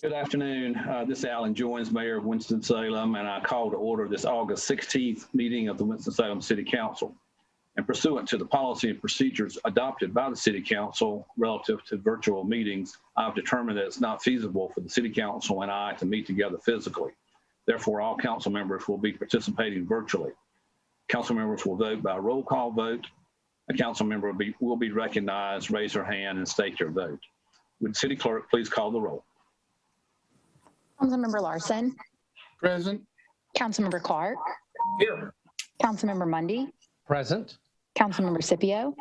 Good afternoon. This is Alan Joins, Mayor of Winston-Salem, and I call to order this August 16th meeting of the Winston-Salem City Council. And pursuant to the policy and procedures adopted by the City Council relative to virtual meetings, I've determined that it's not feasible for the City Council and I to meet together physically. Therefore, all council members will be participating virtually. Council members will vote by roll call vote. A council member will be recognized, raise their hand, and state your vote. Would the City Clerk please call the roll? Councilmember Larson. Present. Councilmember Clark. Here. Councilmember Mundy. Present. Councilmember Scipio.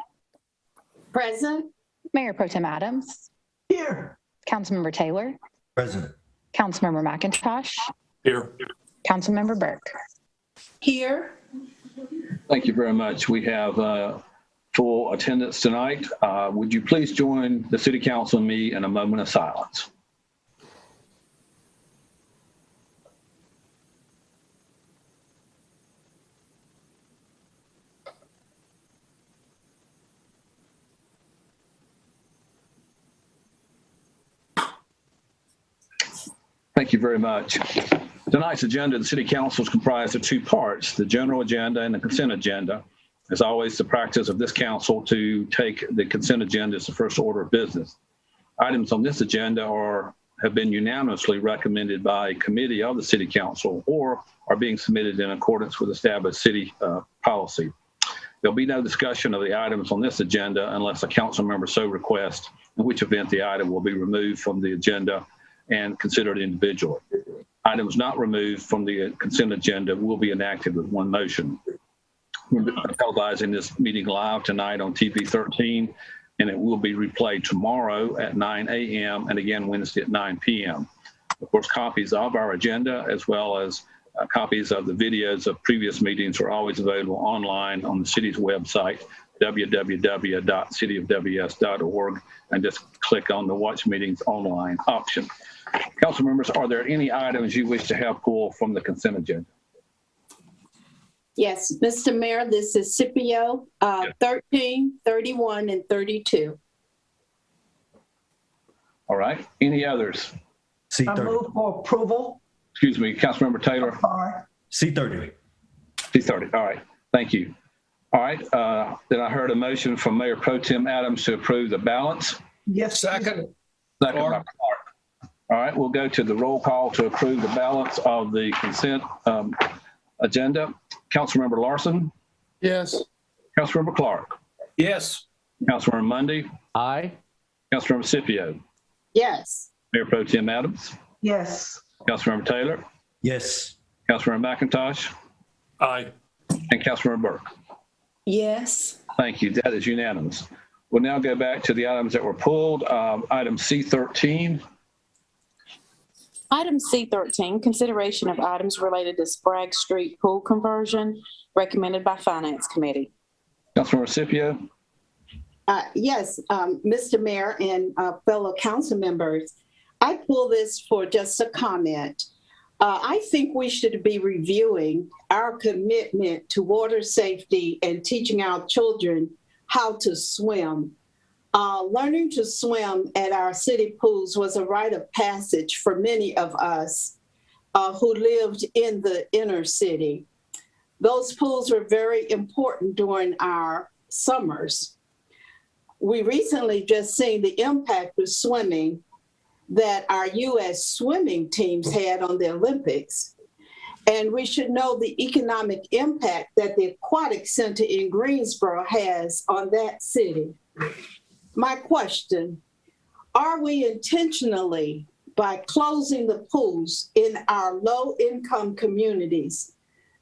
Present. Mayor Pro Tem Adams. Here. Councilmember Taylor. Present. Councilmember McIntosh. Here. Councilmember Burke. Here. Thank you very much. We have full attendance tonight. Would you please join the City Council and me in a moment of silence? Thank you very much. Tonight's agenda of the City Council is comprised of two parts, the general agenda and the consent agenda. As always, the practice of this council to take the consent agenda as the first order of business. Items on this agenda have been unanimously recommended by a committee of the City Council or are being submitted in accordance with established city policy. There'll be no discussion of the items on this agenda unless a council member so requests, in which event the item will be removed from the agenda and considered individually. Items not removed from the consent agenda will be enacted with one motion. We're televising this meeting live tonight on TV 13, and it will be replayed tomorrow at 9 a.m. and again Wednesday at 9 p.m. Of course, copies of our agenda as well as copies of the videos of previous meetings are always available online on the city's website, www.cityofws.org, and just click on the Watch Meetings Online option. Council members, are there any items you wish to have pulled from the consent agenda? Yes, Mr. Mayor, this is Scipio, 13, 31, and 32. All right. Any others? C30. I move for approval. Excuse me, Councilmember Taylor. C30. C30. All right. Thank you. All right. Then I heard a motion from Mayor Pro Tem Adams to approve the balance. Yes. Second. Second by Clark. All right. We'll go to the roll call to approve the balance of the consent agenda. Councilmember Larson. Yes. Councilmember Clark. Yes. Councilmember Mundy. Aye. Councilmember Scipio. Yes. Mayor Pro Tem Adams. Yes. Councilmember Taylor. Yes. Councilmember McIntosh. Aye. And Councilmember Burke. Yes. Thank you. That is unanimous. We'll now go back to the items that were pulled. Item C13. Item C13, consideration of items related to Sprague Street pool conversion, recommended by Finance Committee. Councilmember Scipio. Yes, Mr. Mayor and fellow council members, I pull this for just a comment. I think we should be reviewing our commitment to water safety and teaching our children how to swim. Learning to swim at our city pools was a rite of passage for many of us who lived in the inner city. Those pools were very important during our summers. We recently just seen the impact of swimming that our U.S. swimming teams had on the Olympics. And we should know the economic impact that the Aquatic Center in Greensboro has on that city. My question, are we intentionally, by closing the pools in our low-income communities,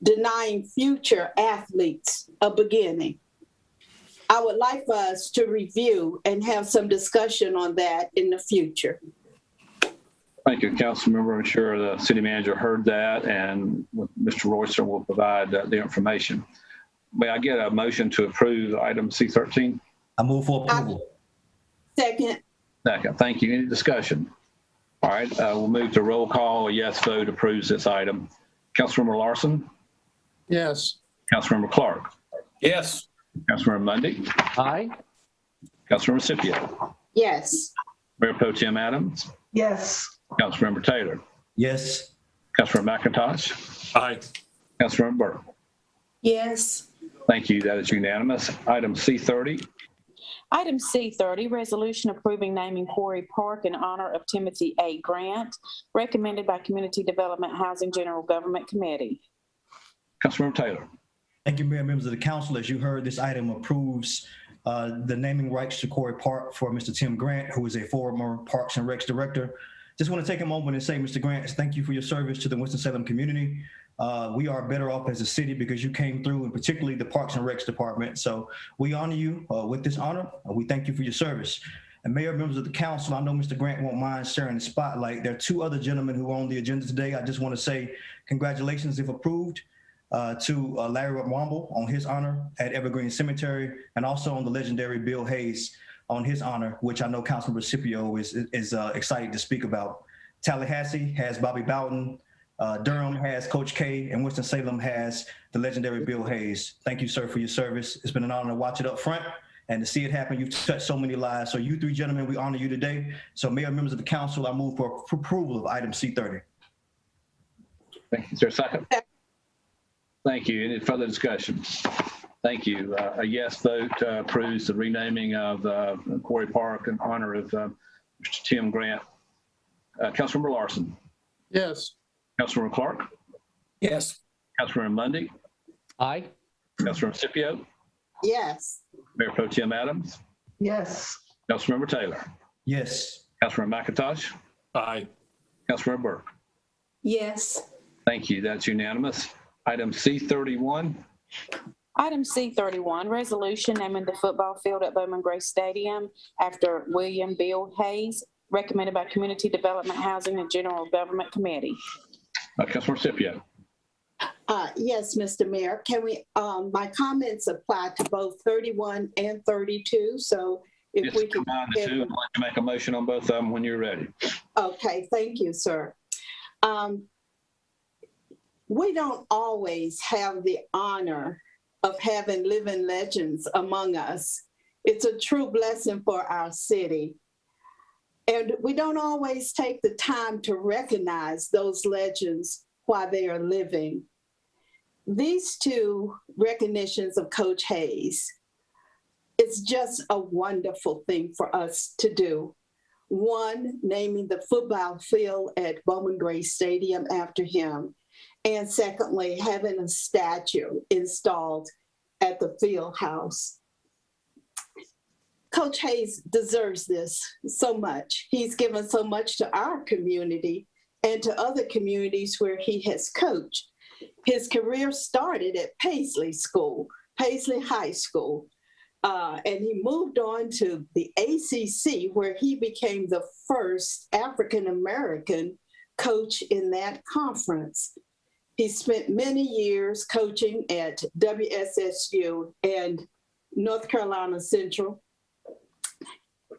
denying future athletes a beginning? I would like for us to review and have some discussion on that in the future. Thank you, Councilmember. I'm sure the city manager heard that, and Mr. Royster will provide the information. May I get a motion to approve item C13? I move for approval. Second. Second. Thank you. Any discussion? All right. We'll move to roll call. A yes vote approves this item. Councilmember Larson. Yes. Councilmember Clark. Yes. Councilmember Mundy. Aye. Councilmember Scipio. Yes. Mayor Pro Tem Adams, Yes. Councilmember Taylor, Yes. Councilmember McIntosh, Aye. Councilmember Burke. Yes. Thank you. That is unanimous. Item C30. Item C30, resolution approving naming Quarry Park in honor of Timothy A. Grant, recommended by Community Development Housing General Government Committee. Councilmember Taylor. Thank you, Mayor, members of the council. As you heard, this item approves the naming rights to Quarry Park for Mr. Tim Grant, who is a former Parks and Recs director. Just want to take a moment and say, Mr. Grant, thank you for your service to the Winston-Salem community. We are better off as a city because you came through, and particularly the Parks and Recs department. So we honor you with this honor. We thank you for your service. And Mayor, members of the council, I know Mr. Grant won't mind sharing the spotlight. There are two other gentlemen who are on the agenda today. I just want to say congratulations, if approved, to Larry Womble on his honor at Evergreen Cemetery, and also on the legendary Bill Hayes on his honor, which I know Councilman Recipio is excited to speak about. Tallahassee has Bobby Bowden, Durham has Coach K, and Winston-Salem has the legendary Bill Hayes. Thank you, sir, for your service. It's been an honor to watch it up front and to see it happen. You've touched so many lives. So you three gentlemen, we honor you today. So Mayor, members of the council, I move for approval of item C30. Thank you. Is there a second? Thank you. Any further discussion? Thank you. A yes vote approves the renaming of Quarry Park in honor of Mr. Tim Grant. Councilmember Larson. Yes. Councilmember Clark. Yes. Councilmember Mundy. Aye. Councilmember Scipio. Yes. Mayor Pro Tem Adams. Yes. Councilmember Taylor. Yes. Councilmember McIntosh. Aye. Councilmember Burke. Yes. Thank you. That's unanimous. Item C31. Item C31, resolution naming the football field at Bowman Gray Stadium after William Bill Hayes, recommended by Community Development Housing and General Government Committee. Councilmember Scipio. Yes, Mr. Mayor, can we, my comments apply to both 31 and 32, so if Just we can. combine the two and let you make a motion on both of them when you're ready. Okay, thank you, sir. We don't always have the honor of having living legends among us. It's a true blessing for our city. And we don't always take the time to recognize those legends while they are living. These two recognitions of Coach Hayes, it's just a wonderful thing for us to do. One, naming the football field at Bowman Gray Stadium after him. And secondly, having a statue installed at the field house. Coach Hayes deserves this so much. He's given so much to our community and to other communities where he has coached. His career started at Paisley High School, and he moved on to the ACC, where he became the first African-American coach in that conference. He spent many years coaching at WSSU and North Carolina Central,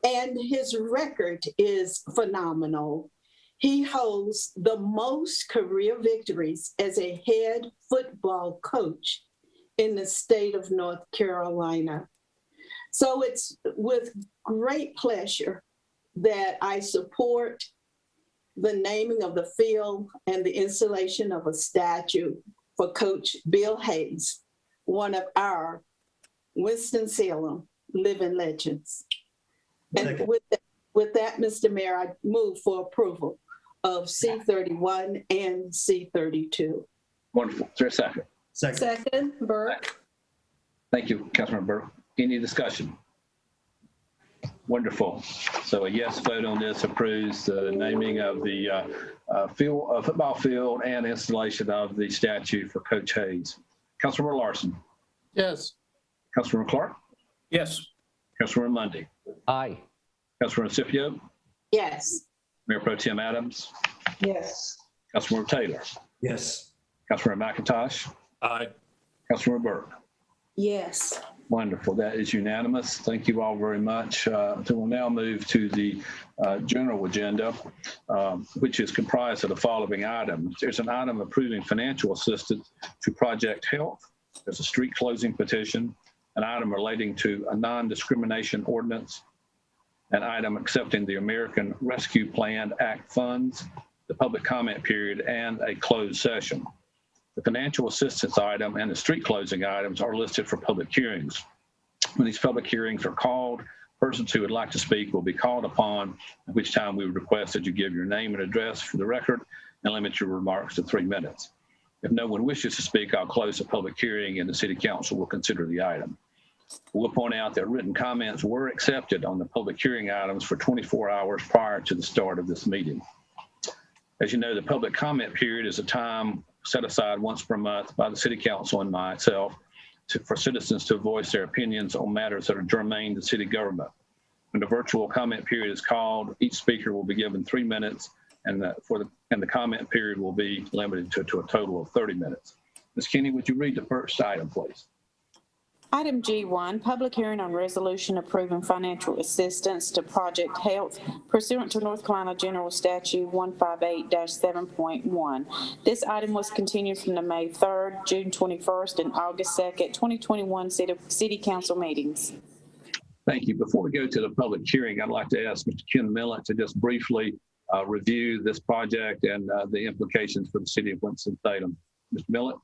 and his record is phenomenal. He holds the most career victories as a head football coach in the state of North Carolina. So it's with great pleasure that I support the naming of the field and the installation of a statue for Coach Bill Hayes, one of our Winston-Salem living legends. And with that, Mr. Mayor, I move for approval of C31 and C32. Wonderful. Is there a second? Second, Burke. Thank you, Councilmember Burke. Any discussion? Wonderful. So a yes vote on this approves the naming of the football field and installation of the statue for Coach Hayes. Councilmember Larson. Yes. Councilmember Clark. Yes. Councilmember Mundy. Aye. Councilmember Scipio. Yes. Mayor Pro Tem Adams. Yes. Councilmember Taylor. Yes. Councilmember McIntosh. Aye. Councilmember Burke. Yes. Wonderful. That is unanimous. Thank you all very much. So we'll now move to the general agenda, which is comprised of the following items. There's an item approving financial assistance to Project Health. There's a street closing petition, an item relating to a non-discrimination ordinance, an item accepting the American Rescue Plan Act funds, the public comment period, and a closed session. The financial assistance item and the street closing items are listed for public hearings. When these public hearings are called, persons who would like to speak will be called upon, at which time we would request that you give your name and address for the record and limit your remarks to 3 minutes. If no one wishes to speak, I'll close the public hearing and the City Council will consider the item. We'll point out that written comments were accepted on the public hearing items for 24 hours prior to the start of this meeting. As you know, the public comment period is a time set aside once per month by the City Council and myself for citizens to voice their opinions on matters that are germane to city government. When the virtual comment period is called, each speaker will be given 3 minutes, and the comment period will be limited to a total of 30 minutes. Ms. Kinney, would you read the first item, please? Item G1, public hearing on resolution approving financial assistance to Project Health pursuant to North Carolina General Statute 158-7.1. This item was continued from the May 3rd, June 21st, and August 2nd, 2021 City Council meetings. Thank you. Before we go to the public hearing, I'd like to ask Mr. Ken Millet to just briefly review this project and the implications for the city of Winston-Salem. Mr. Millet?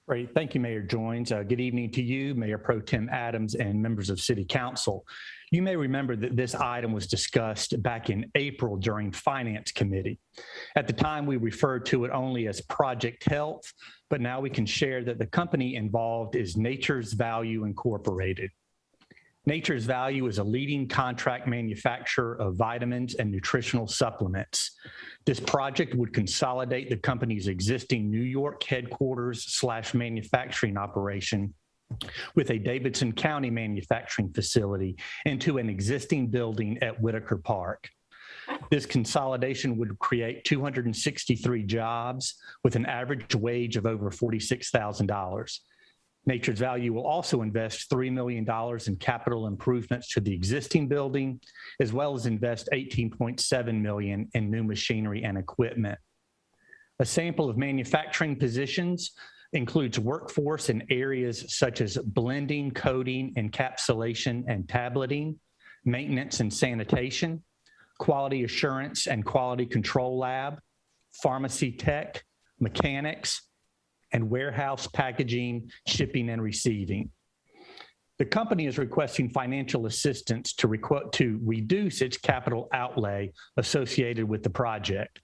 Great. Thank you, Mayor Joins. Good evening to you, Mayor Pro Tem Adams, and members of City Council. You may remember that this item was discussed back in April during Finance Committee. At the time, we referred to it only as Project Health, but now we can share that the company involved is Nature's Value Incorporated. Nature's Value is a leading contract manufacturer of vitamins and nutritional supplements. This project would consolidate the company's existing New York headquarters/manufacturing operation with a Davidson County manufacturing facility into an existing building at Whitaker Park. This consolidation would create 263 jobs with an average wage of over $46,000. Nature's Value will also invest $3 million in capital improvements to the existing building, as well as invest $18.7 million in new machinery and equipment. A sample of manufacturing positions includes workforce in areas such as blending, coating, encapsulation, and tableting, maintenance and sanitation, quality assurance and quality control lab, pharmacy tech, mechanics, and warehouse packaging, shipping, and receiving. The company is requesting financial assistance to reduce its capital outlay associated with the project.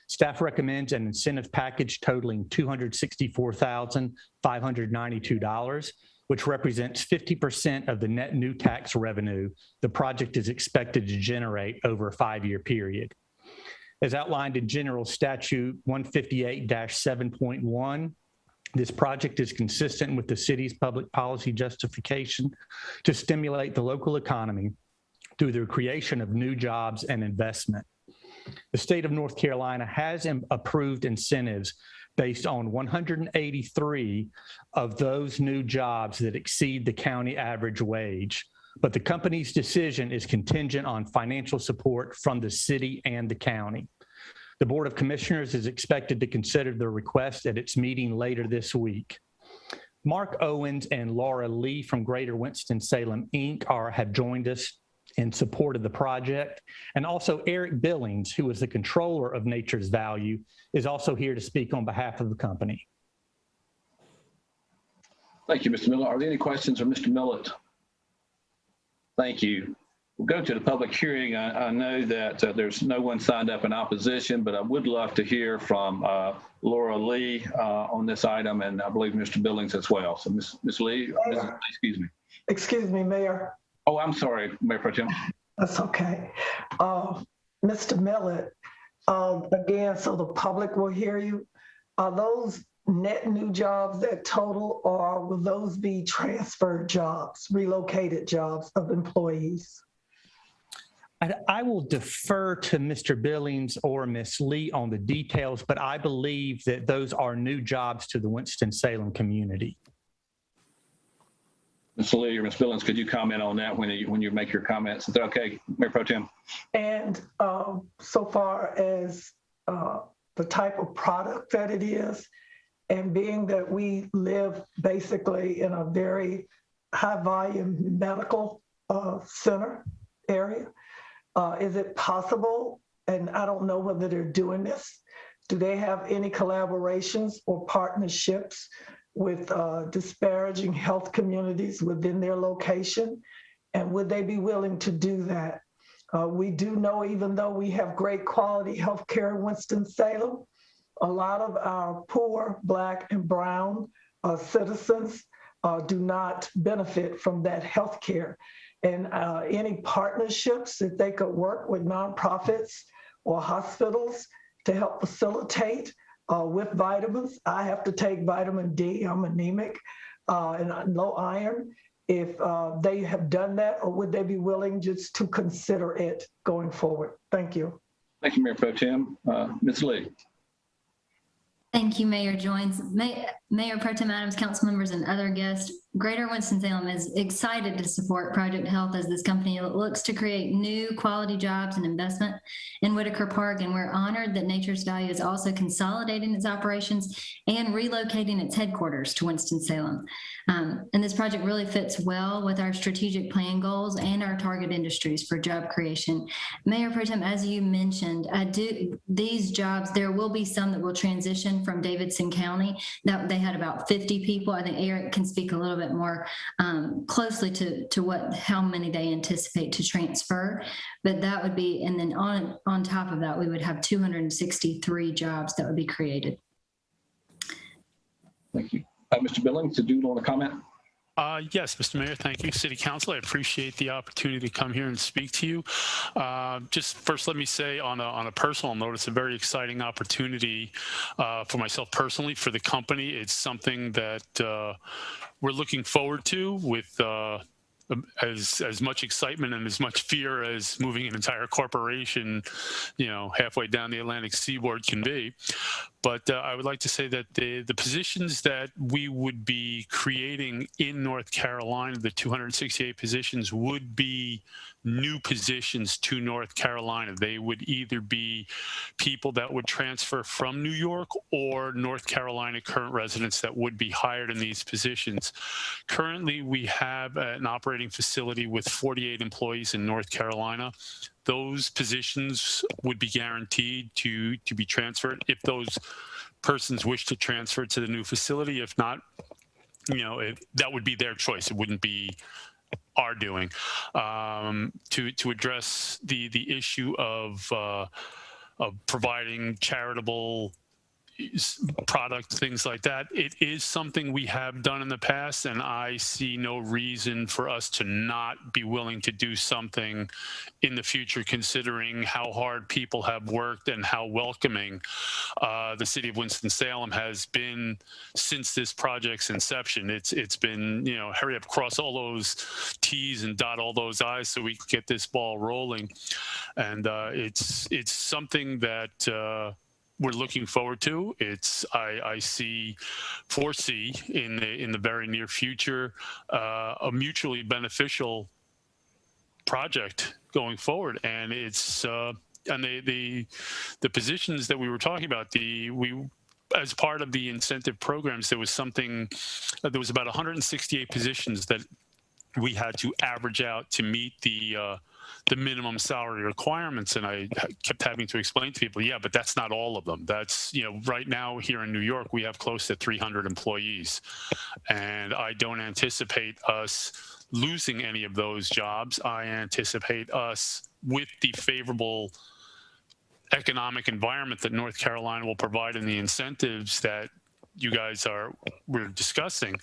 Staff recommends an incentive package totaling $264,592, which represents 50% of the net new tax revenue the project is expected to generate over a 5-year period. As outlined in General Statute 158-7.1, this project is consistent with the city's public policy justification to stimulate the local economy through the creation of new jobs and investment. The state of North Carolina has approved incentives based on 183 of those new jobs that exceed the county average wage, but the company's decision is contingent on financial support from the city and the county. The Board of Commissioners is expected to consider the request at its meeting later this week. Mark Owens and Laura Lee from Greater Winston-Salem, Inc. have joined us in support of the project. And also Eric Billings, who is the controller of Nature's Value, is also here to speak on behalf of the company. Thank you, Mr. Millet. Are there any questions of Mr. Millet? Thank you. We'll go to the public hearing. I know that there's no one signed up in opposition, but I would love to hear from Laura Lee on this item, and I believe Mr. Billings as well. So Ms. Lee, excuse me. Excuse me, Mayor. Oh, I'm sorry, Mayor Pro Tem. That's okay. Mr. Millet, again, so the public will hear you. Are those net new jobs that total, or will those be transferred jobs, relocated jobs of employees? I will defer to Mr. Billings or Ms. Lee on the details, but I believe that those are new jobs to the Winston-Salem community. Ms. Lee or Ms. Billings, could you comment on that when you make your comments? Is that okay, Mayor Pro Tem? And so far as the type of product that it is, and being that we live basically in a very high volume medical center area, Is it possible, and I don't know whether they're doing this, do they have any collaborations or partnerships with disparaging health communities within their location? And would they be willing to do that? We do know, even though we have great quality healthcare in Winston-Salem, a lot of our poor Black and Brown citizens do not benefit from that healthcare. And any partnerships that they could work with nonprofits or hospitals to help facilitate with vitamins. I have to take vitamin D, I'm anemic, and low iron. If they have done that, or would they be willing just to consider it going forward? Thank you. Thank you, Mayor Pro Tem. Ms. Lee. Thank you, Mayor Joines. Mayor Pro Tem Adams, council members, and other guests. Greater Winston-Salem is excited to support Project Health as this company looks to create new quality jobs and investment in Whitaker Park. And we're honored that Nature's Value is also consolidating its operations and relocating its headquarters to Winston-Salem. And this project really fits well with our strategic plan goals and our target industries for job creation. Mayor Pro Tem, as you mentioned, these jobs, there will be some that will transition from Davidson County. That they had about 50 people. I think Eric can speak a little bit more closely to how many they anticipate to transfer, but that would be, and then on top of that, we would have 263 jobs that would be created. Thank you. Mr. Billings, did you want to comment? Yes, Mr. Mayor, thank you. City Council, I appreciate the opportunity to come here and speak to you. Just first, let me say on a personal note, it's a very exciting opportunity for myself personally, for the company. It's something that we're looking forward to with as much excitement and as much fear as moving an entire corporation, halfway down the Atlantic seaboard can be. But I would like to say that the positions that we would be creating in North Carolina, the 268 positions, would be new positions to North Carolina. They would either be people that would transfer from New York or North Carolina current residents that would be hired in these positions. Currently, we have an operating facility with 48 employees in North Carolina. Those positions would be guaranteed to be transferred if those persons wish to transfer to the new facility. If not, that would be their choice. It wouldn't be our doing. To address the issue of providing charitable product, things like that, it is something we have done in the past, and I see no reason for us to not be willing to do something in the future, considering how hard people have worked and how welcoming the city of Winston-Salem has been since this project's inception. It's been, hurry up, cross all those T's and dot all those I's so we can get this ball rolling. And it's something that we're looking forward to. I foresee in the very near future a mutually beneficial project going forward. And it's and the positions that we were talking about, as part of the incentive programs, there was about 168 positions that we had to average out to meet the minimum salary requirements. And I kept having to explain to people, yeah, but that's not all of them. That's, right now here in New York, we have close to 300 employees. And I don't anticipate us losing any of those jobs. I anticipate us, with the favorable economic environment that North Carolina will provide and the incentives that you guys we're discussing,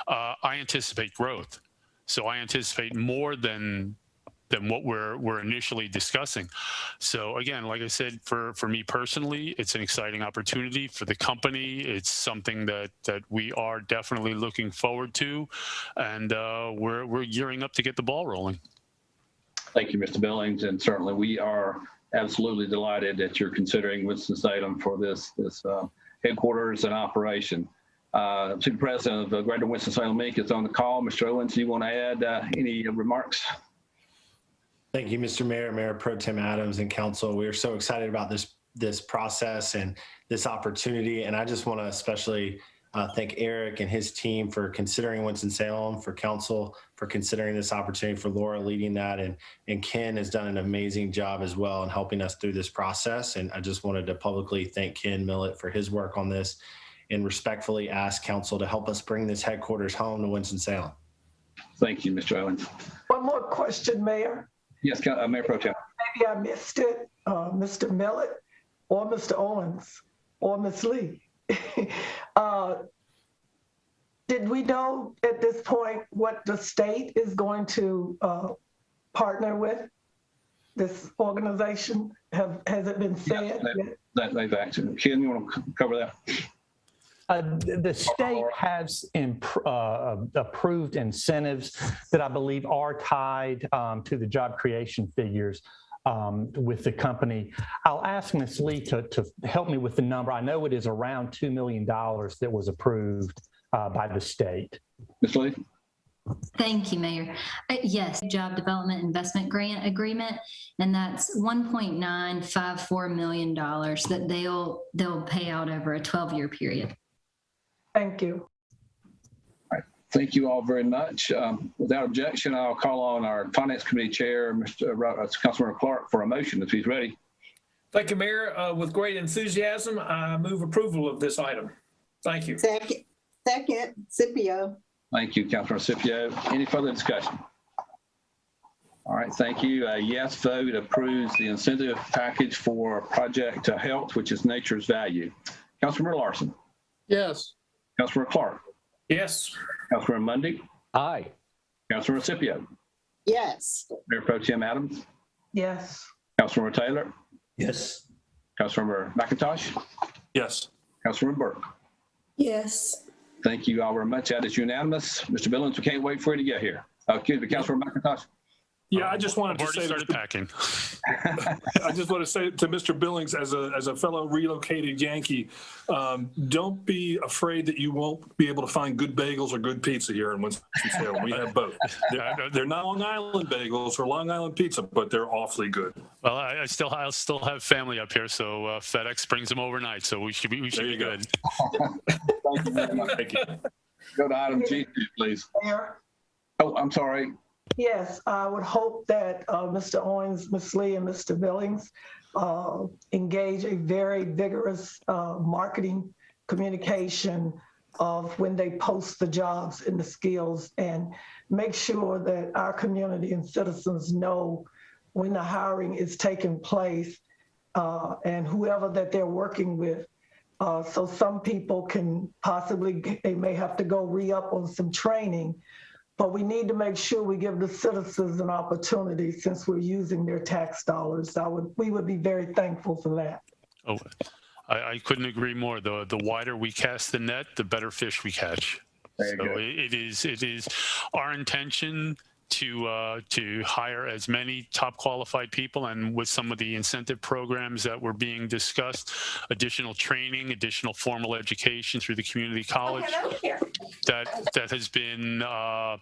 I anticipate growth. So I anticipate more than what we're initially discussing. So again, like I said, for me personally, it's an exciting opportunity. For the company, it's something that we are definitely looking forward to, and we're gearing up to get the ball rolling. Thank you, Mr. Billings, and certainly we are absolutely delighted that you're considering Winston-Salem for this headquarters and operation. City President of Greater Winston-Salem Inc. is on the call. Mr. Owens, do you want to add any remarks? Thank you, Mr. Mayor, Mayor Pro Tem Adams, and Council. We are so excited about this process and this opportunity. And I just want to especially thank Eric and his team for considering Winston-Salem, for council for considering this opportunity, for Laura leading that, and Ken has done an amazing job as well in helping us through this process. And I just wanted to publicly thank Ken Millett for his work on this and respectfully ask council to help us bring this headquarters home to Winston-Salem. Thank you, Mr. Owens. One more question, Mayor. Yes, Mayor Pro Tem. Maybe I missed it, Mr. Millett or Mr. Owens or Ms. Lee. Did we know at this point what the state is going to partner with this organization? Has it been said? Yes, they've acted. Ken, you want to cover that? The state has approved incentives that I believe are tied to the job creation figures with the company. I'll ask Ms. Lee to help me with the number. I know it is around $2 million that was approved by the state. Ms. Lee? Thank you, Mayor. Yes, Job Development Investment Grant Agreement, and that's $1.954 million that they'll pay out over a 12-year period. Thank you. All right. Thank you all very much. Without objection, I'll call on our Finance Committee Chair, Councilmember Clark, for a motion if he's ready. Thank you, Mayor. With great enthusiasm, I move approval of this item. Thank you. Second, Scipio. Thank you, Councilmember Scipio. Any further discussion? All right, thank you. A yes vote approves the incentive package for Project Health, which is Nature's Value. Councilmember Larson. Yes. Councilmember Clark. Yes. Councilmember Mundy. Aye. Councilmember Scipio. Yes. Mayor Pro Tem Adams. Yes. Councilmember Taylor. Yes. Councilmember McIntosh. Yes. Councilmember Burke. Yes. Thank you all very much. That is unanimous. Mr. Billings, we can't wait for you to get here. Excuse me, Councilmember McIntosh. Yeah, I just wanted I've to already say, started packing. I just want to say to Mr. Billings, as a fellow relocated Yankee, don't be afraid that you won't be able to find good bagels or good pizza here in Winston-Salem. We have both. They're not Long Island bagels or Long Island pizza, but they're awfully good. Well, I'll still have family up here, so FedEx brings them overnight, so we should be good. Thank you very much. Thank you. Go to item G2, please. Mayor? Oh, I'm sorry. Yes, I would hope that Mr. Owens, Ms. Lee, and Mr. Billings engage a very vigorous marketing communication of when they post the jobs and the skills, and make sure that our community and citizens know when the hiring is taking place and whoever that they're working with. So some people can possibly, they may have to go re-up on some training, but we need to make sure we give the citizens an opportunity since we're using their tax dollars. We would be very thankful for that. Oh, I couldn't agree more. The wider we cast the net, the better fish we catch. So it is our intention to hire as many top qualified people, and with some of the incentive programs that were being discussed, additional training, additional formal education through the community college, that has been a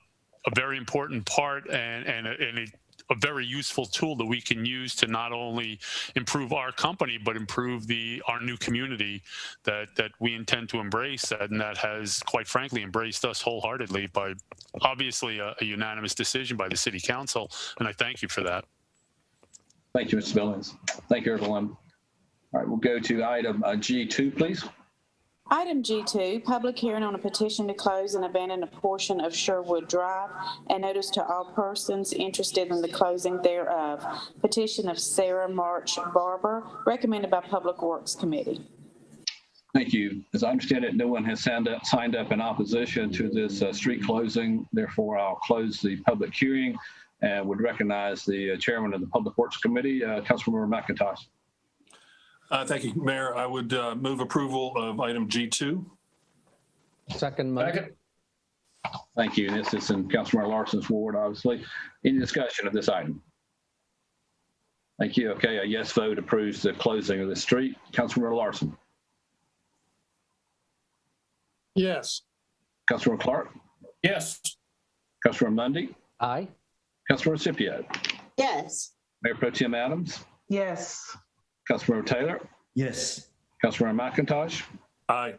very important part and a very useful tool that we can use to not only improve our company, but improve our new community that we intend to embrace, and that has, quite frankly, embraced us wholeheartedly by obviously a unanimous decision by the city council. And I thank you for that. Thank you, Mr. Billings. Thank you, everyone. All right, we'll go to item G2, please. Item G2, public hearing on a petition to close and abandon a portion of Sherwood Drive and notice to all persons interested in the closing thereof. Petition of Sara Barber, recommended by Public Works Committee. Thank you. As I understand it, no one has signed up in opposition to this street closing. Therefore, I'll close the public hearing and would recognize the chairman of the Public Works Committee, Councilmember McIntosh. Thank you, Mayor. I would move approval of item G2. Second. Thank you. And this is in Councilmember Larson's ward, obviously. Any discussion of this item? Thank you. Okay, a yes vote approves the closing of the street. Councilmember Larson. Yes. Councilmember Clark. Yes. Councilmember Mundy. Aye. Councilmember Scipio. Yes. Mayor Pro Tem Adams. Yes. Councilmember Taylor. Yes. Councilmember McIntosh. Aye.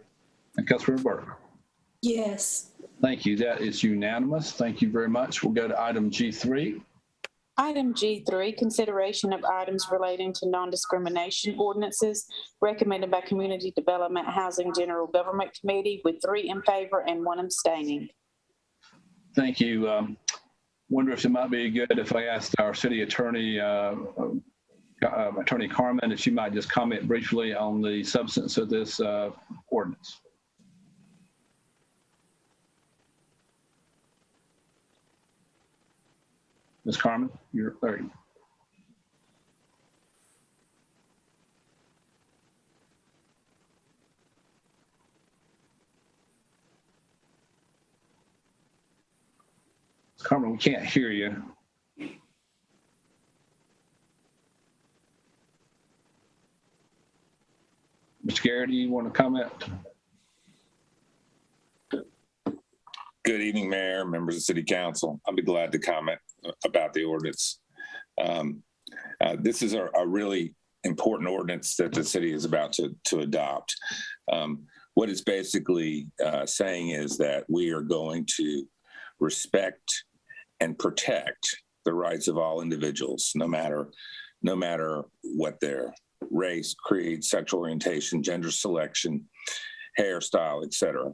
And Councilmember Burke. Yes. Thank you. That is unanimous. Thank you very much. We'll go to item G3. Item G3, consideration of items relating to non-discrimination ordinances recommended by Community Development Housing General Government Committee with 3 in favor and 1 abstaining. Thank you. Wonder if it might be good if I asked our city attorney, Attorney Carmen, if she might just comment briefly on the substance of this ordinance. Ms. Carmen, you're 30. Ms. Carmen, we can't hear you. Mr. Garrett, do you want to comment? Good evening, Mayor, members of City Council. I'll be glad to comment about the ordinance. This is a really important ordinance that the city is about to adopt. What it's basically saying is that we are going to respect and protect the rights of all individuals, no matter what their race, creed, sexual orientation, gender selection, hairstyle, etc.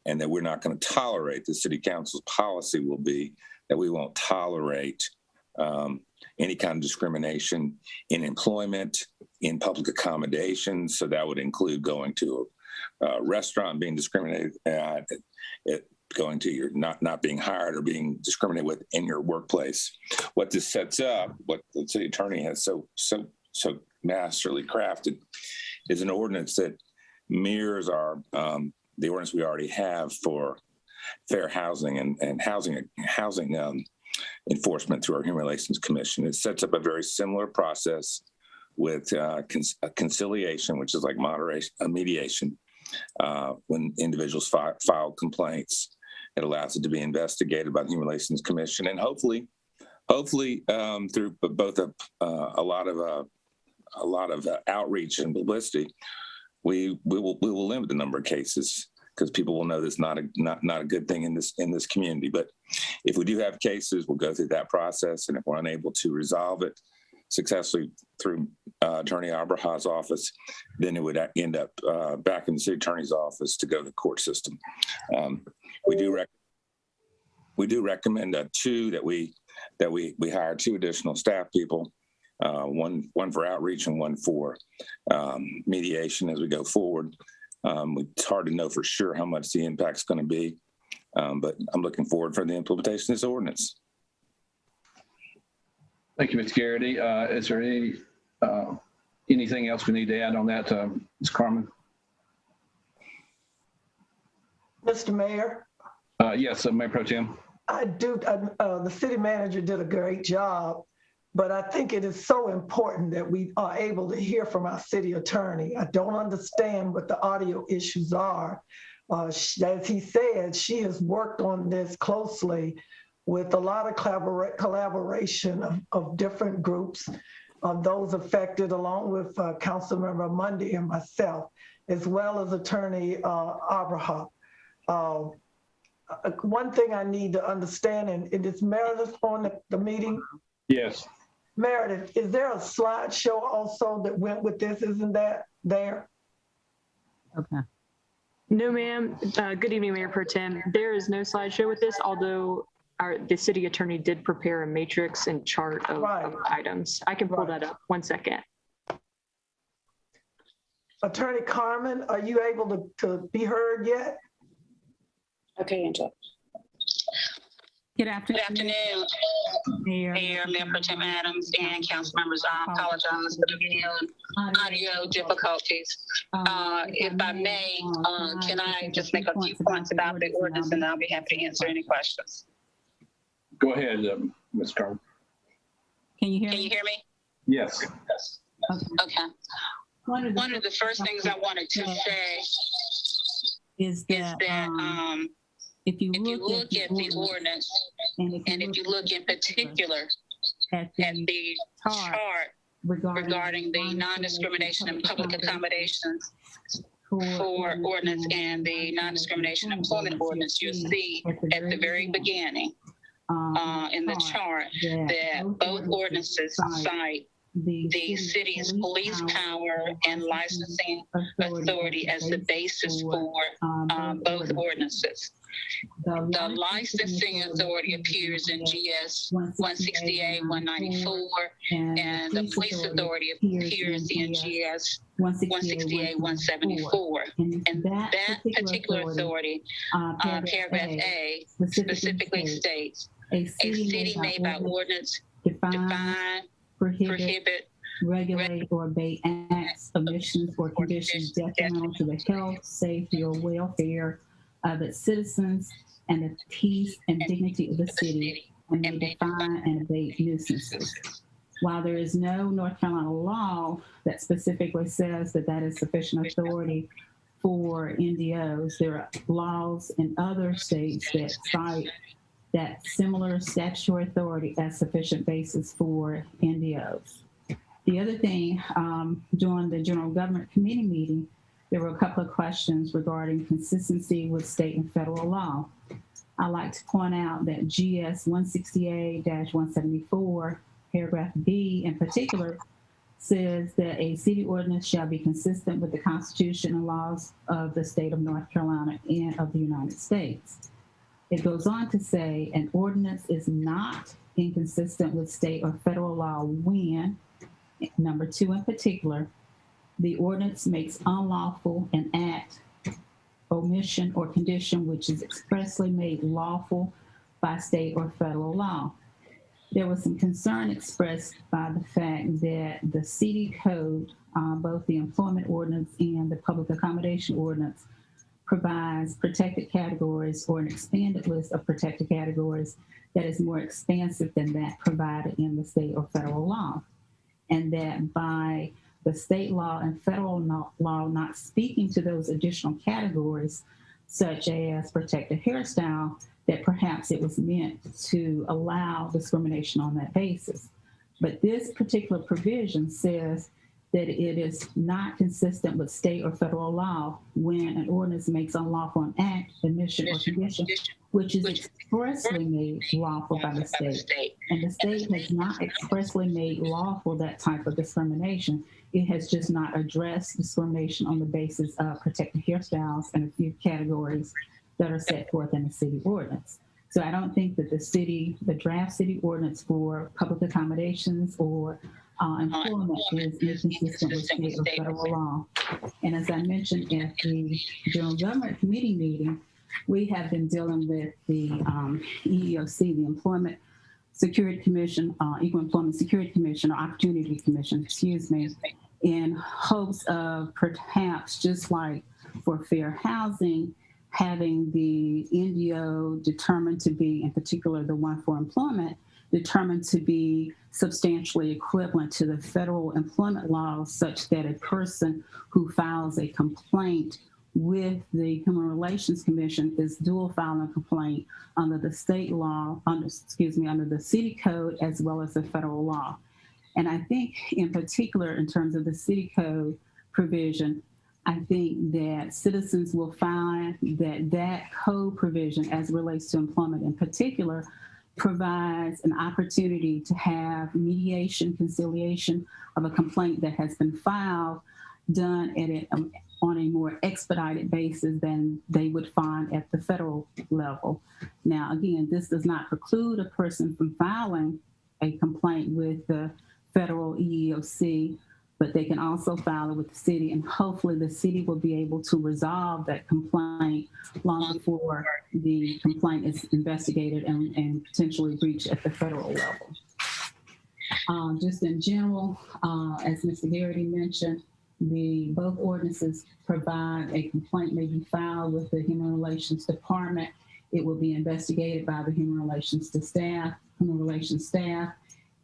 And that we're not going to tolerate, the city council's policy will be that we won't tolerate any kind of discrimination in employment, in public accommodations. So that would include going to a restaurant, being discriminated at, going to your not being hired or being discriminated with in your workplace. What this sets up, what the city attorney has so masterly crafted, is an ordinance that mirrors our the ordinance we already have for fair housing and housing enforcement through our Human Relations Commission. It sets up a very similar process with conciliation, which is like mediation. When individuals file complaints, it allows it to be investigated by the Human Relations Commission, and hopefully through both a lot of outreach and publicity, we will limit the number of cases, because people will know that's not a good thing in this community. But if we do have cases, we'll go through that process, and if we're unable to resolve it successfully through Attorney Abraha's office, then it would end up back in the city attorney's office to go to the court system. We do recommend that we hire 2 additional staff people, one for outreach and one for mediation as we go forward. It's hard to know for sure how much the impact's going to be, but I'm looking forward for the implementation of this ordinance. Thank you, Mr. Garrity. Is there anything else we need to add on that, Ms. Carmen? Mr. Mayor? Yes, Mayor Pro Tem. The city manager did a great job, but I think it is so important that we are able to hear from our city attorney. I don't understand what the audio issues are. As he said, she has worked on this closely with a lot of collaboration of different groups, those affected, along with Councilmember Mundy and myself, as well as Attorney Abraham. One thing I need to understand, and it is Meredith on the meeting? Yes. Meredith, is there a slideshow also that went with this? Isn't that there? Okay. No, ma'am. Good evening, Mayor Pro Tem. There is no slideshow with this, although the city attorney did prepare a matrix and chart of items. I can pull that up. 1 second. Attorney Carmen, are you able to be heard yet? Okay, Angela. Good afternoon, Mayor Pro Tem Adams, and council members. I apologize for the audio difficulties. If I may, can I just make a few points about the ordinance, and I'll be happy to answer any questions. Go ahead, Ms. Carmen. Can you hear me? Yes. Okay. One of the first things I wanted to say is that if you look at the ordinance, and if you look in particular at the chart regarding the non-discrimination and public accommodations, for ordinance and the non-discrimination employment ordinance, you'll see at the very beginning in the chart that both ordinances cite the city's police power and licensing authority as the basis for both ordinances. The licensing authority appears in GS 168, 194, and the police authority appears in GS 168, 174. And that particular authority, paragraph A, specifically states, a city may by ordinance define, prohibit, regulate, or obey acts, omissions, or conditions detrimental to the health, safety, or welfare of its citizens and the peace and dignity of the city, and may define and abate nuisances. While there is no North Carolina law that specifically says that that is sufficient authority for NDOs, there are laws in other states that cite that similar statutory authority as sufficient basis for NDOs. The other thing, during the General Government Committee meeting, there were a couple of questions regarding consistency with state and federal law. I'd like to point out that GS 168-174, paragraph B in particular, says that a city ordinance shall be consistent with the Constitution and laws of the state of North Carolina and of the United States. It goes on to say an ordinance is not inconsistent with state or federal law when, number 2 in particular, the ordinance makes unlawful an act, omission, or condition which is expressly made lawful by state or federal law. There was some concern expressed by the fact that the city code, both the employment ordinance and the public accommodation ordinance, provides protected categories or an expanded list of protected categories that is more expansive than that provided in the state or federal law. And that by the state law and federal law not speaking to those additional categories, such as protected hairstyle, that perhaps it was meant to allow discrimination on that basis. But this particular provision says that it is not consistent with state or federal law when an ordinance makes unlawful an act, omission, or condition which is expressly made lawful by the state. And the state has not expressly made lawful that type of discrimination. It has just not addressed discrimination on the basis of protected hairstyles and a few categories that are set forth in the city ordinance. So I don't think that the draft city ordinance for public accommodations or employment is inconsistent with state or federal law. And as I mentioned at the General Government Committee meeting, we have been dealing with the EEOC, the Employment Security Commission, Equal Employment Security Commission, or Opportunity Commission, excuse me, in hopes of perhaps just like for fair housing, having the NDO determined to be, in particular the one for employment, determined to be substantially equivalent to the federal employment laws, such that a person who files a complaint with the Human Relations Commission is dual filing a complaint under the state law, under the city code, as well as the federal law. And I think in particular, in terms of the city code provision, I think that citizens will find that that code provision, as it relates to employment in particular, provides an opportunity to have mediation, conciliation of a complaint that has been filed, done on a more expedited basis than they would find at the federal level. Now, again, this does not preclude a person from filing a complaint with the federal EEOC, but they can also file it with the city, and hopefully the city will be able to resolve that complaint long before the complaint is investigated and potentially reached at the federal level. Just in general, as Mr. Garrity mentioned, both ordinances provide a complaint may be filed with the Human Relations Department. It will be investigated by the Human Relations staff,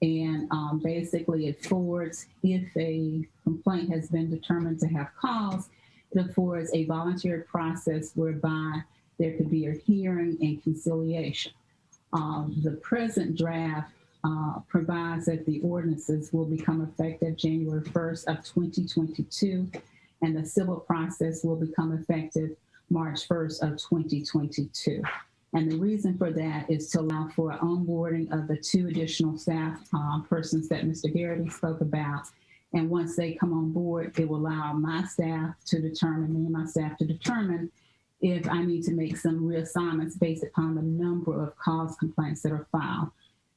and basically it affords, if a complaint has been determined to have cause, it affords a voluntary process whereby there could be a hearing and conciliation. The present draft provides that the ordinances will become effective January 1st of 2022, and the civil process will become effective March 1st of 2022. And the reason for that is to allow for onboarding of the 2 additional staff persons that Mr. Garrity spoke about. And once they come on board, it will allow my staff to determine, me and my staff to determine if I need to make some reassignments based upon the number of cause complaints that are filed.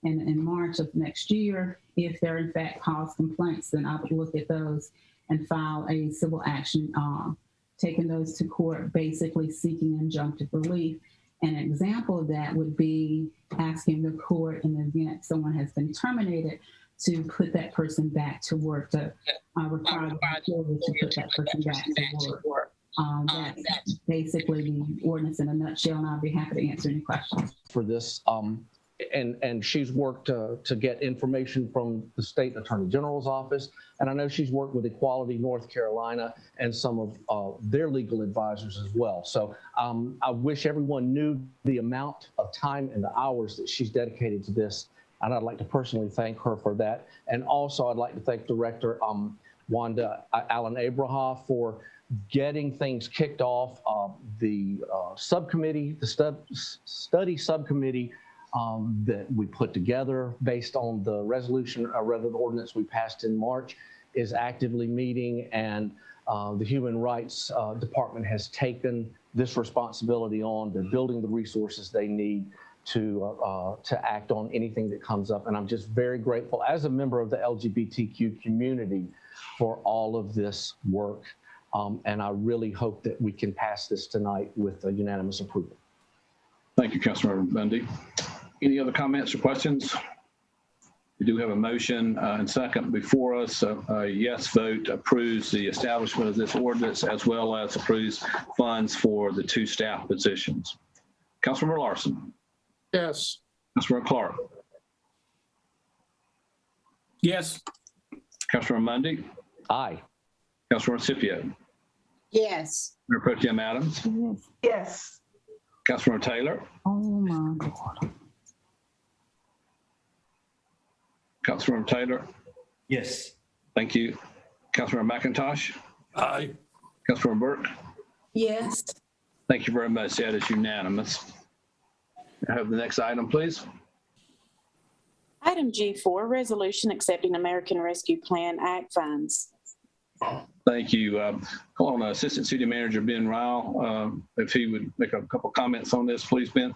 And in March of next year, if there are in fact cause complaints, then I would look at those and file a civil action, taking those to court, basically seeking injunctive relief. An example of that would be asking the court, in the event someone has been terminated, to put that person back to work, to require the employer to put that person back to work. That's basically the ordinance in a nutshell, and I'll be happy to answer any questions. For this, and she's worked to get information from the state attorney general's office, and I know she's worked with Equality North Carolina and some of their legal advisors as well. So I wish everyone knew the amount of time and the hours that she's dedicated to this, and I'd like to personally thank her for that. And also I'd like to thank Director Wanda Allen Abraha for getting things kicked off. The subcommittee, the study subcommittee that we put together based on the resolution, or rather the ordinance we passed in March, is actively meeting, and the Human Rights Department has taken this responsibility on. They're building the resources they need to act on anything that comes up. And I'm just very grateful as a member of the LGBTQ community for all of this work. And I really hope that we can pass this tonight with a unanimous approval. Thank you, Councilmember Bundy. Any other comments or questions? We do have a motion and second before us. A yes vote approves the establishment of this ordinance, as well as approves funds for the 2 staff positions. Councilmember Larson. Yes. Councilmember Clark. Yes. Councilmember Bundy. Aye. Councilmember Scipio. Yes. Mayor Pro Tem Adams. Yes. Councilmember Taylor. Oh my God. Councilmember Taylor. Yes. Thank you. Councilmember McIntosh. Aye. Councilmember Burke. Yes. Thank you very much. That is unanimous. I have the next item, please. Item G4, resolution accepting American Rescue Plan Act funds. Thank you. Call on Assistant City Manager Ben Ryle, if he would make a couple comments on this, please, Ben.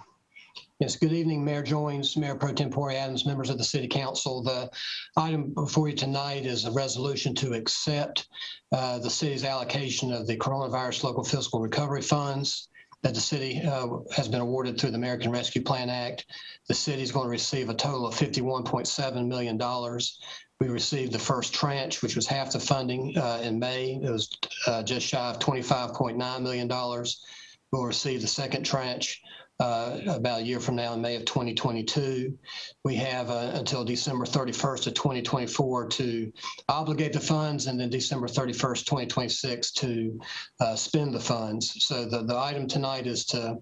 Yes, good evening, Mayor Joines, Mayor Pro Tempore Adams, members of the City Council. The item before you tonight is a resolution to accept the city's allocation of the coronavirus local fiscal recovery funds that the city has been awarded through the American Rescue Plan Act. The city is going to receive a total of $51.7 million. We received the first tranche, which was half the funding in May. It was just shy of $25.9 million. We'll receive the second tranche about a year from now in May of 2022. We have until December 31st of 2024 to obligate the funds, and then December 31st, 2026 to spend the funds. So the item tonight is to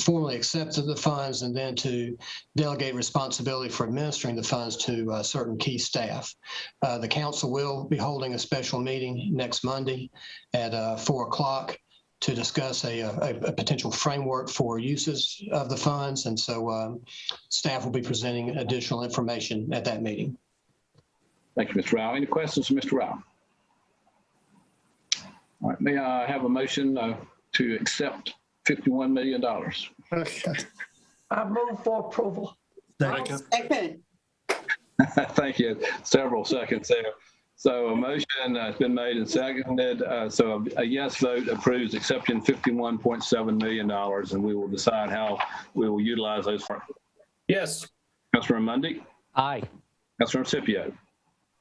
formally accept the funds, and then to delegate responsibility for administering the funds to certain key staff. The council will be holding a special meeting next Monday at 4 o'clock to discuss a potential framework for uses of the funds. And so staff will be presenting additional information at that meeting. Thank you, Mr. Rao. Any questions for Mr. Rao? All right, may I have a motion to accept $51 million? I move for approval. Second. Thank you. Several seconds there. So a motion has been made and seconded. So a yes vote approves accepting $51.7 million, and we will decide how we will utilize those funds. Yes. Councilmember Bundy. Aye. Councilmember Scipio.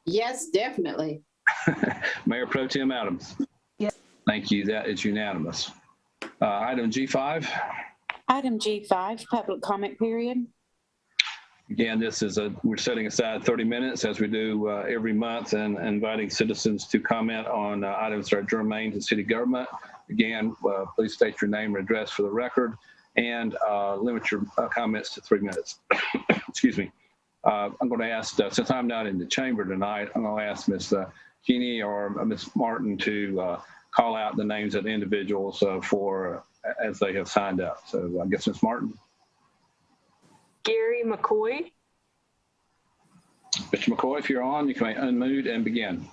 Yes, definitely. Mayor Pro Tem Adams. Yes. Thank you. That is unanimous. Item G5. Item G5, public comment period. Again, we're setting aside 30 minutes as we do every month, and inviting citizens to comment on items that are germane to city government. Again, please state your name and address for the record, and limit your comments to 3 minutes. Excuse me. I'm going to ask, since I'm not in the chamber tonight, I'm going to ask Ms. Jeannie or Ms. Martin to call out the names of the individuals as they have signed up. So I guess Ms. Martin. Gary McCoy. Mr. McCoy, if you're on, you can unmute and begin.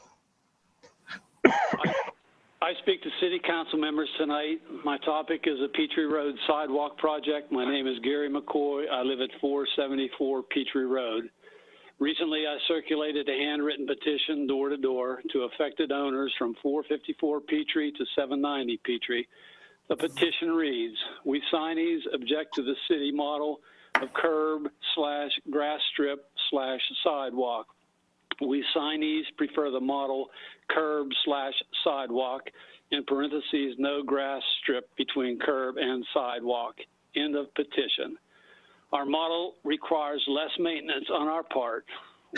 I speak to city council members tonight. My topic is the Petrie Road Sidewalk Project. My name is Gary McCoy. I live at 474 Petrie Road. Recently, I circulated a handwritten petition door to door to affected owners from 454 Petrie to 790 Petrie. The petition reads, "We signees object to the city model of curb/grass strip/sidewalk. We signees prefer the model curb/sidewalk, in parentheses, no grass strip between curb and sidewalk." End of petition. Our model requires less maintenance on our part.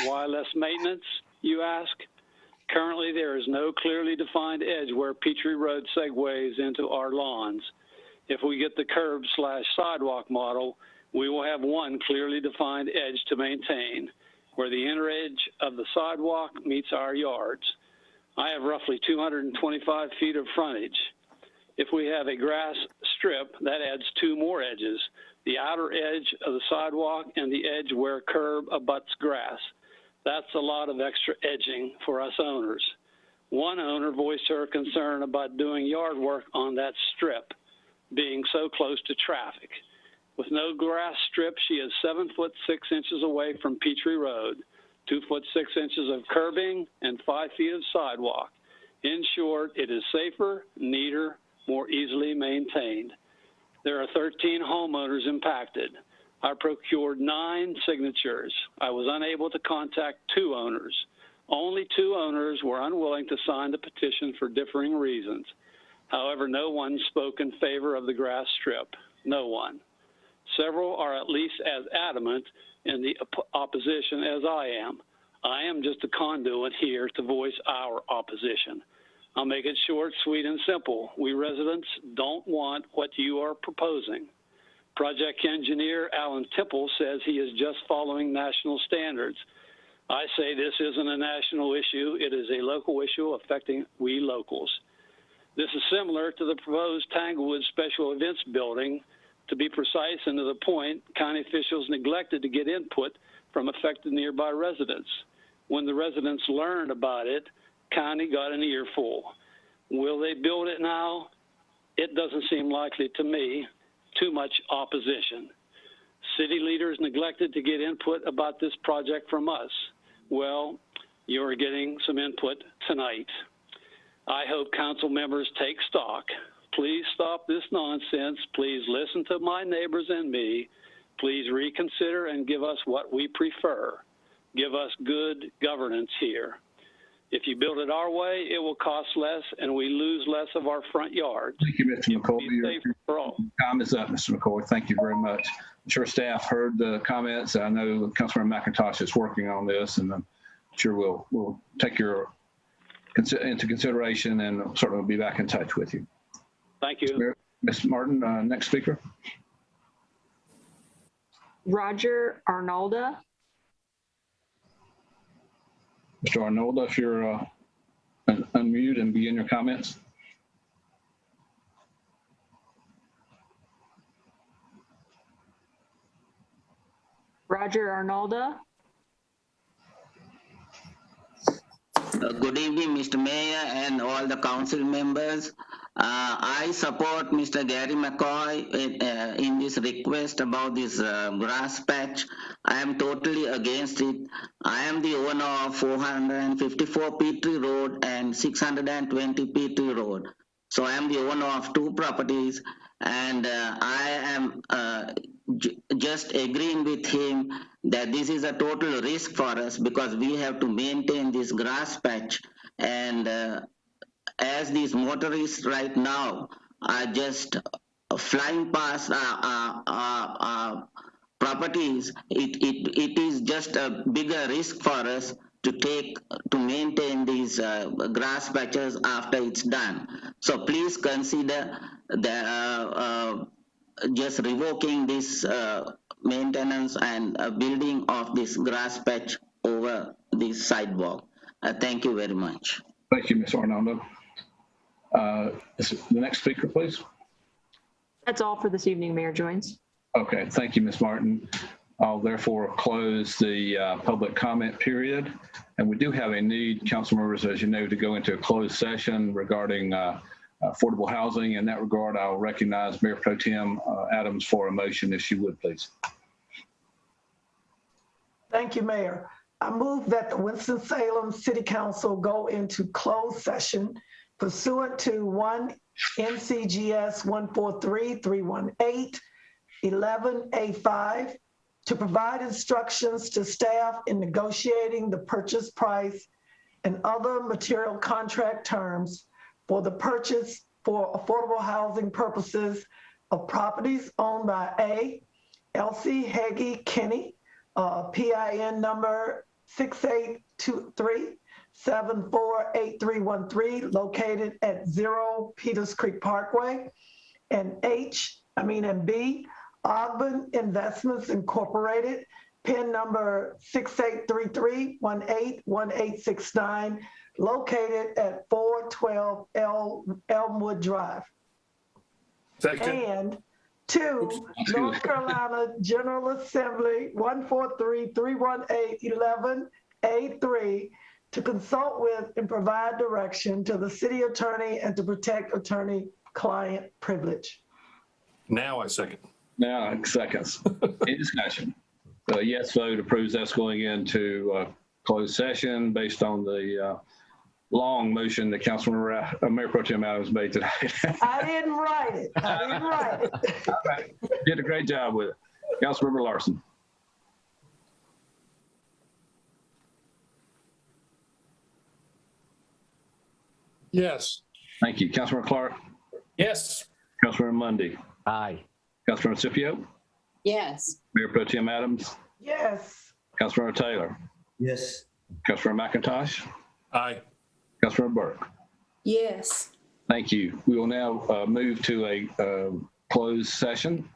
Why less maintenance, you ask? Currently, there is no clearly defined edge where Petrie Road segues into our lawns. If we get the curb/sidewalk model, we will have one clearly defined edge to maintain, where the inner edge of the sidewalk meets our yards. I have roughly 225 feet of frontage. If we have a grass strip, that adds two more edges, the outer edge of the sidewalk and the edge where curb abuts grass. That's a lot of extra edging for us owners. One owner voiced her concern about doing yard work on that strip, being so close to traffic. With no grass strip, she is 7 foot 6 inches away from Petrie Road, 2 foot 6 inches of curbing, and 5 feet of sidewalk. In short, it is safer, neater, more easily maintained. There are 13 homeowners impacted. I procured 9 signatures. I was unable to contact 2 owners. Only 2 owners were unwilling to sign the petition for differing reasons. However, no one spoke in favor of the grass strip. No one. Several are at least as adamant in the opposition as I am. I am just a conduit here to voice our opposition. I'll make it short, sweet, and simple. We residents don't want what you are proposing. Project engineer Alan Temple says he is just following national standards. I say this isn't a national issue. It is a local issue affecting we locals. This is similar to the proposed Tanglewood Special Events Building. To be precise and to the point, county officials neglected to get input from affected nearby residents. When the residents learned about it, county got an earful. Will they build it now? It doesn't seem likely to me. Too much opposition. City leaders neglected to get input about this project from us. Well, you're getting some input tonight. I hope council members take stock. Please stop this nonsense. Please listen to my neighbors and me. Please reconsider and give us what we prefer. Give us good governance here. If you build it our way, it will cost less and we lose less of our front yards. Thank you, Mr. McCoy. Your time is up, Mr. McCoy. Thank you very much. I'm sure staff heard the comments. I know Councilmember McIntosh is working on this, and I'm sure we'll take your into consideration and certainly will be back in touch with you. Thank you. Ms. Martin, next speaker. Roger Arnolda. Mr. Arnolda, if you're unmute and begin your comments. Roger Arnolda. Good evening, Mr. Mayor and all the council members. I support Mr. Gary McCoy in this request about this grass patch. I am totally against it. I am the owner of 454 Petrie Road and 620 Petrie Road. So I am the owner of 2 properties, and I am just agreeing with him that this is a total risk for us because we have to maintain this grass patch. And as these motorists right now are just flying past properties, it is just a bigger risk for us to maintain these grass patches after it's done. So please consider just revoking this maintenance and building of this grass patch over this sidewalk. Thank you very much. Thank you, Ms. Arnaldo. The next speaker, please. That's all for this evening, Mayor Joines. Okay, thank you, Ms. Martin. I'll therefore close the public comment period. And we do have a need, council members, as you know, to go into a closed session regarding affordable housing. In that regard, I'll recognize Mayor Pro Tem Adams for a motion, if she would, please. Thank you, Mayor. I move that the Winston-Salem City Council go into closed session pursuant to 1 N.C.G.S. 143318, 11A5, to provide instructions to staff in negotiating the purchase price and other material contract terms for the purchase for affordable housing purposes of properties owned by A. Elsie Heggie Kinney, PIN number 6823-748313, located at 0 Peters Creek Parkway, and B. Ogden Investments Incorporated, PIN number 6833-181869, located at 412 Elmwood Drive. Second. And 2, North Carolina General Assembly 143-318-11A3, to consult with and provide direction to the city attorney and to protect attorney-client privilege. Now I second. Now, seconds. Any discussion? The yes vote approves us going into closed session based on the long motion that Councilmember Mayor Pro Tem Adams made today. I didn't write it. All right. Did a great job with it. Councilmember Larson. Yes. Thank you. Councilmember Clark. Yes. Councilmember Mundy. Aye. Councilmember Scipio. Yes. Mayor Pro Tem Adams. Yes. Councilmember Taylor. Yes. Councilmember McIntosh. Aye. Councilmember Burke. Yes. Thank you. We will now move to a closed session.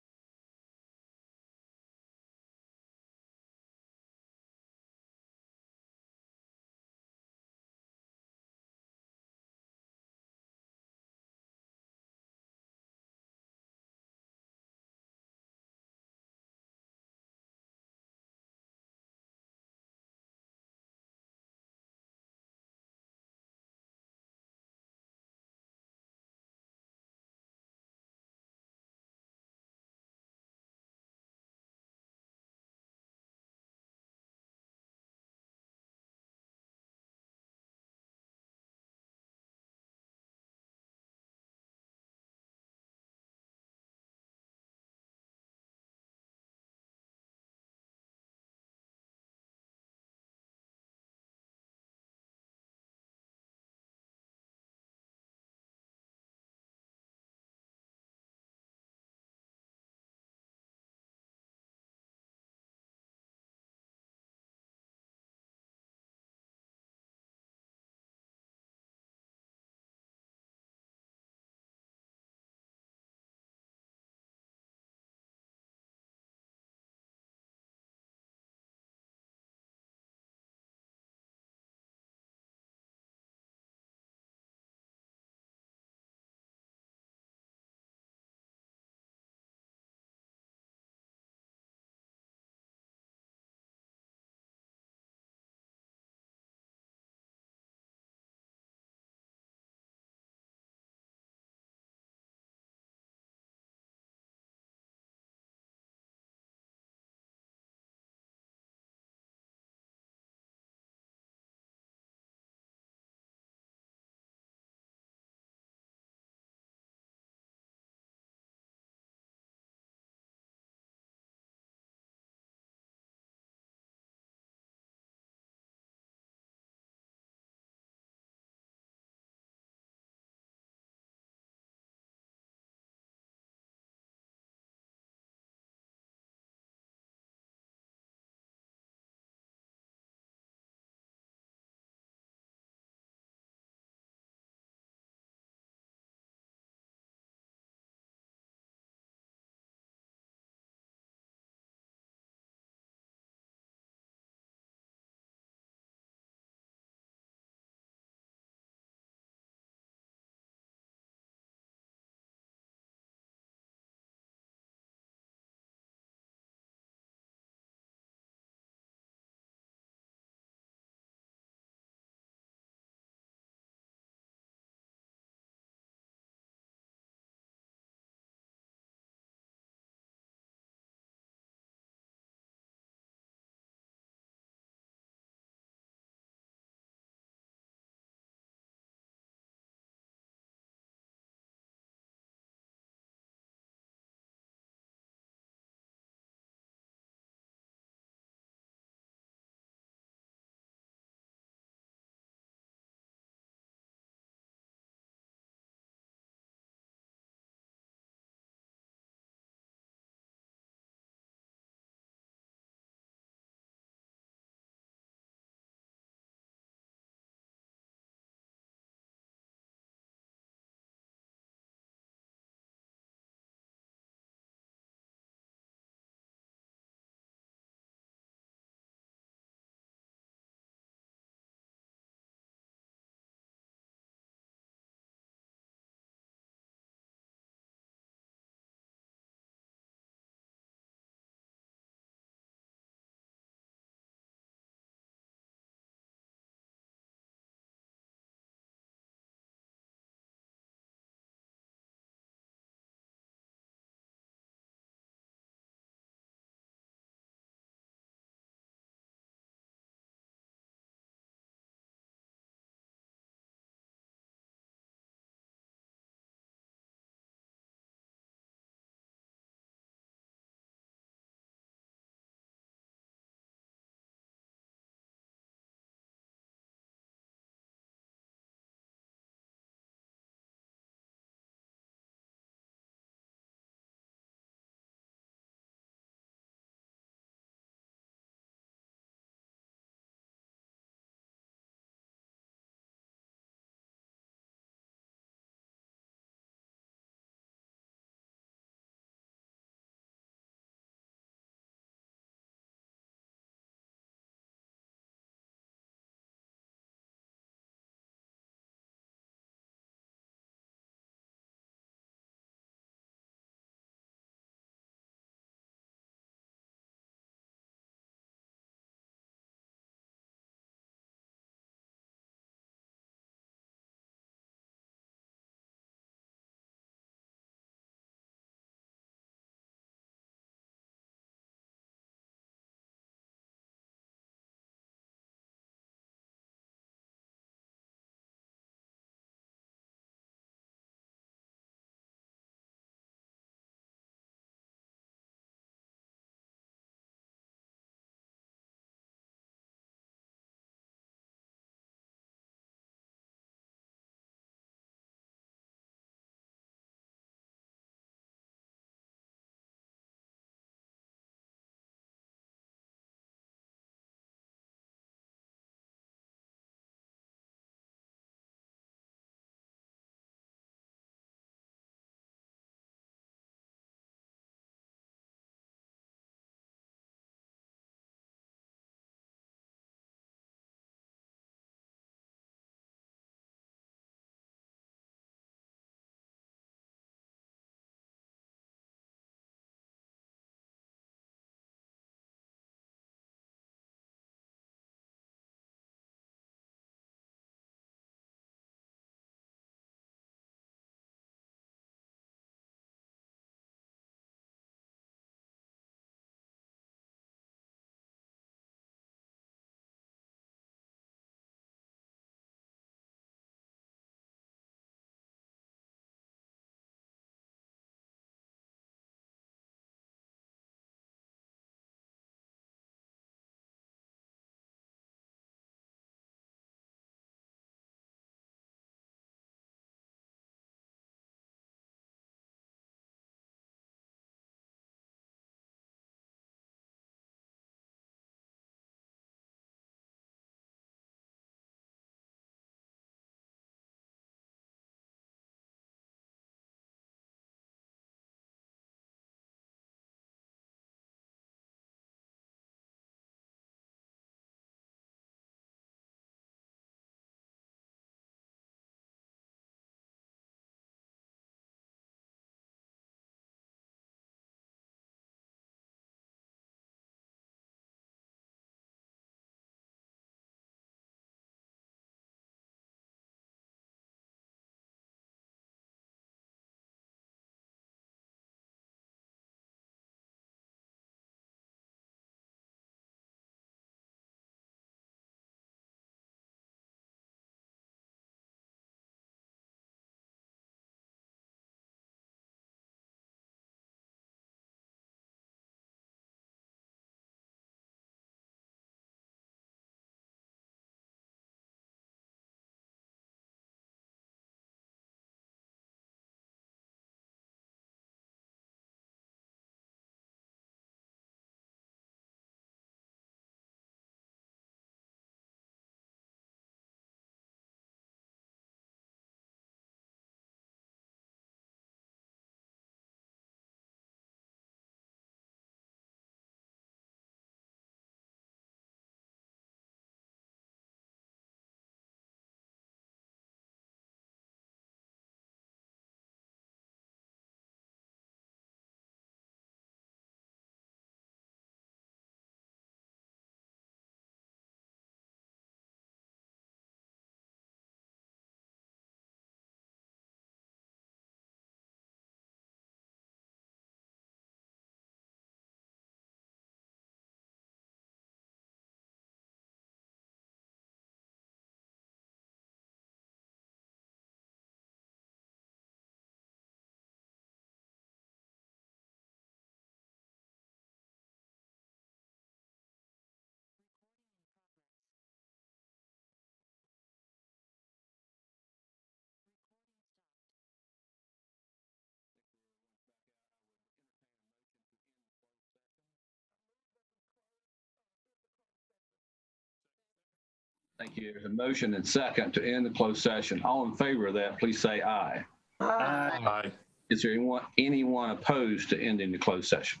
Thank you. There's a motion and second to end the closed session. All in favor of that, please say aye. Aye. Is there anyone opposed to ending the closed session?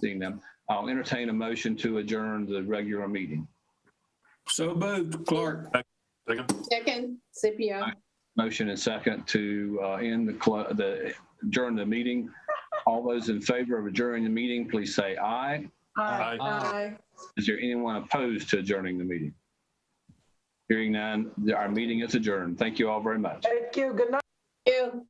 Seeing them, I'll entertain a motion to adjourn the regular meeting. So moved, Clark. Second, Scipio. Motion and second to adjourn the meeting. All those in favor of adjourning the meeting, please say aye. Aye. Is there anyone opposed to adjourning the meeting? Hearing none, our meeting is adjourned. Thank you all very much. Thank you. Good night. Thank you.